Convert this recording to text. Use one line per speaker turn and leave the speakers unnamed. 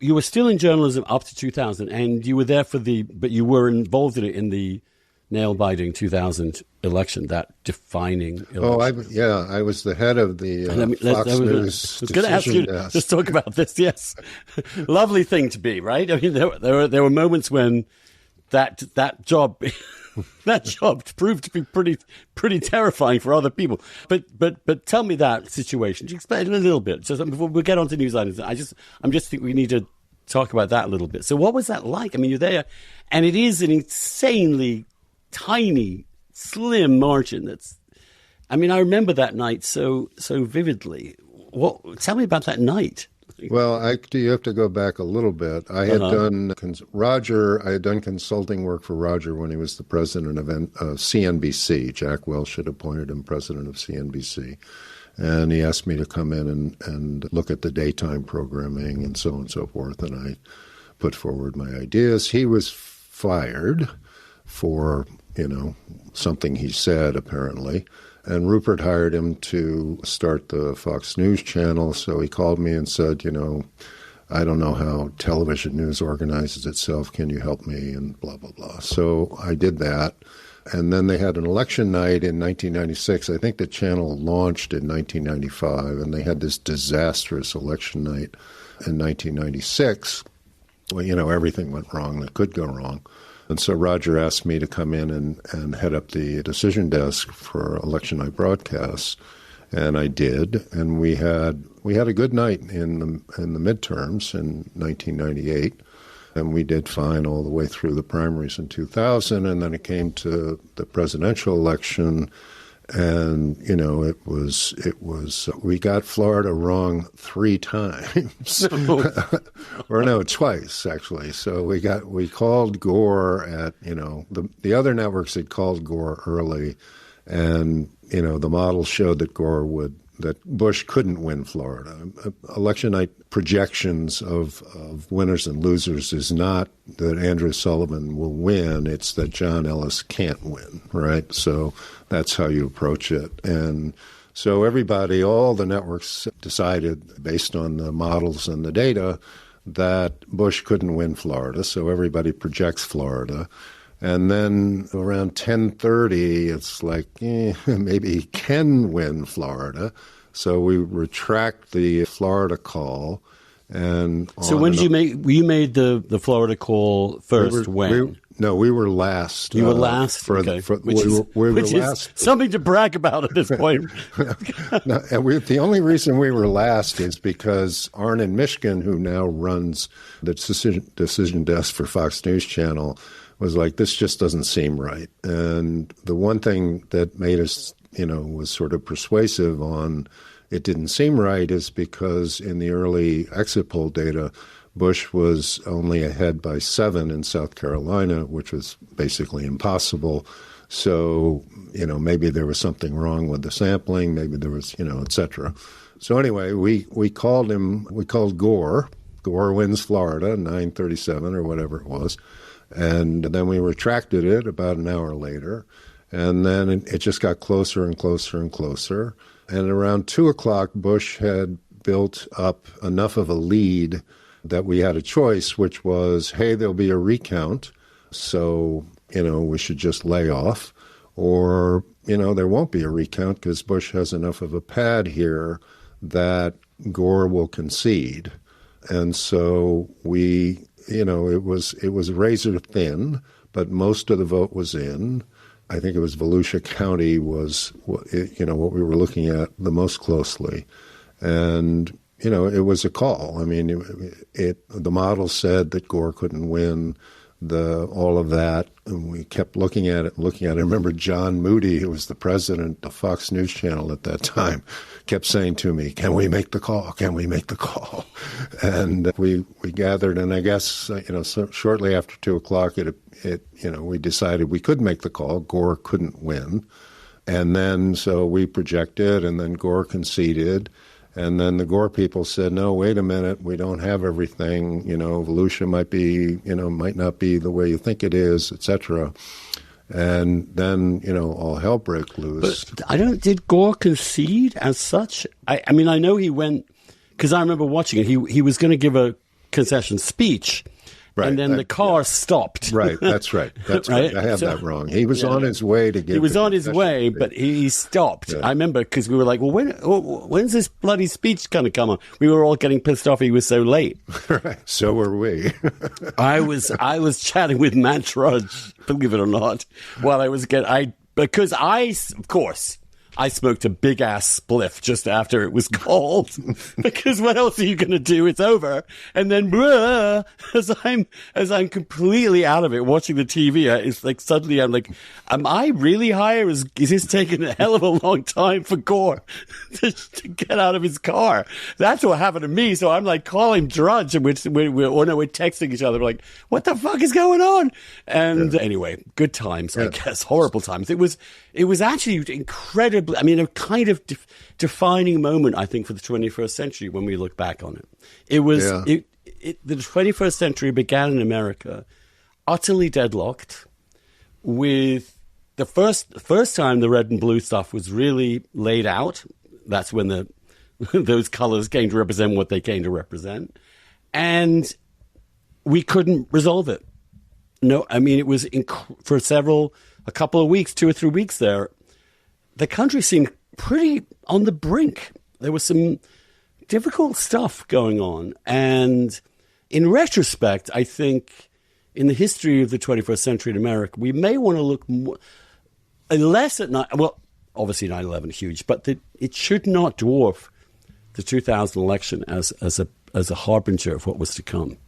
you were still in journalism up to 2000, and you were there but you were involved in it in the nail-biting 2000 election, that defining election.
I was the head of the Fox News.
I was going to ask you to just talk about this. Yes, lovely thing to be, right? I mean, there were moments when that job that job proved to be pretty terrifying for other people. But tell me that situation. Just explain a little bit. Just before we get on to news items, I'm just think we need to talk about that a little bit. So what was that like? I mean, you're there, and it is an insanely tiny, slim margin. I remember that night so vividly. Tell me about that night.
Well, you have to go back a little bit. I had done consulting work for Roger when he was the president of CNBC. Jack Welch had appointed him president of CNBC. And he asked me to come in and look at the daytime programming and so on and so forth. And I put forward my ideas. He was fired for, something he said, apparently. And Rupert hired him to start the Fox News channel. So he called me and said, I don't know how television news organizes itself. Can you help me? And blah, blah, blah. So I did that. And then they had an election night in 1996. I think the channel launched in 1995. And they had this disastrous election night in 1996. Well, everything went wrong that could go wrong. And so Roger asked me to come in and head up the decision desk for election night broadcasts, and I did. And we had a good night in the midterms in 1998, and we did fine all the way through the primaries in 2000. And then it came to the presidential election, and it was we got Florida wrong 3 times, or no, twice actually. So we called Gore at the other networks had called Gore early, and the model showed that Bush couldn't win Florida. Election night projections of winners and losers is not that Andrew Sullivan will win, it's that John Ellis can't win, right? So that's how you approach it. And so all the networks decided, based on the models and the data, that Bush couldn't win Florida, so everybody projects Florida. And then around 10:30, it's like, maybe he can win Florida. So we retract the Florida call. And
so when did you made the Florida call first?
We were last.
You were last?
Okay.
We were last. Something to brag about at this point.
No, and the only reason we were last is because Arnon Mishkin, who now runs the decision desk for Fox News Channel, was like, this just doesn't seem right. And the one thing that made us, was sort of persuasive on it didn't seem right is because in the early exit poll data, Bush was only ahead by 7 in South Carolina, which was basically impossible. So, maybe there was something wrong with the sampling, maybe there was, et cetera. So anyway, we called Gore. Gore wins Florida, 937 or whatever it was. And then we retracted it about an hour later. And then it just got closer and closer and closer. And around 2 o'clock, Bush had built up enough of a lead that we had a choice, which was, hey, there'll be a recount, so, we should just lay off. Or, there won't be a recount because Bush has enough of a pad here that Gore will concede. And so it was razor thin, but most of the vote was in. I think it was Volusia County was, what we were looking at the most closely. And, it was a call. I mean, the model said that Gore couldn't win all of that. And we kept looking at it. I remember John Moody, who was the president of Fox News Channel at that time, kept saying to me, can we make the call? Can we make the call? And we gathered, and I guess, so shortly after 2 o'clock, we decided we could make the call. Gore couldn't win. And then, so we projected, and then Gore conceded. And then the Gore people said, no, wait a minute, we don't have everything. Volusia might not be the way you think it is, et cetera. And then, all hell broke loose.
But did Gore concede as such? I know he went, because I remember watching it, he was going to give a concession speech.
Right.
And then the car stopped.
Right. That's right. That's right. I have that wrong. He was on his way to give.
He was on his way, but he stopped. Yeah. I remember because we were like, well, when's this bloody speech going to come on? We were all getting pissed off he was so late.
Right. So were we.
I was chatting with Matt Drudge, believe it or not, while I was because of course, I smoked a big ass spliff just after it was called because what else are you going to do? It's over. And then as I'm completely out of it watching the TV, it's like suddenly I'm like, am I really high or is this taking a hell of a long time for Gore to get out of his car? That's what happened to me. So I'm like calling Drudge and we're texting each other. We're like, what the fuck is going on? And anyway, good times, I guess, horrible times. It was actually incredibly, I mean, a kind of defining moment, I think, for the 21st century when we look back on it. It was, the 21st century began in America utterly deadlocked with the first time the red and blue stuff was really laid out. That's when those colors came to represent what they came to represent. And we couldn't resolve it. No, I mean, it was for a couple of weeks, 2 or 3 weeks there, the country seemed pretty on the brink. There was some difficult stuff going on. And in retrospect, I think in the history of the 21st century in America, we may want to look less at obviously 9/11 huge, but it should not dwarf the 2000 election as a harbinger of what was to come.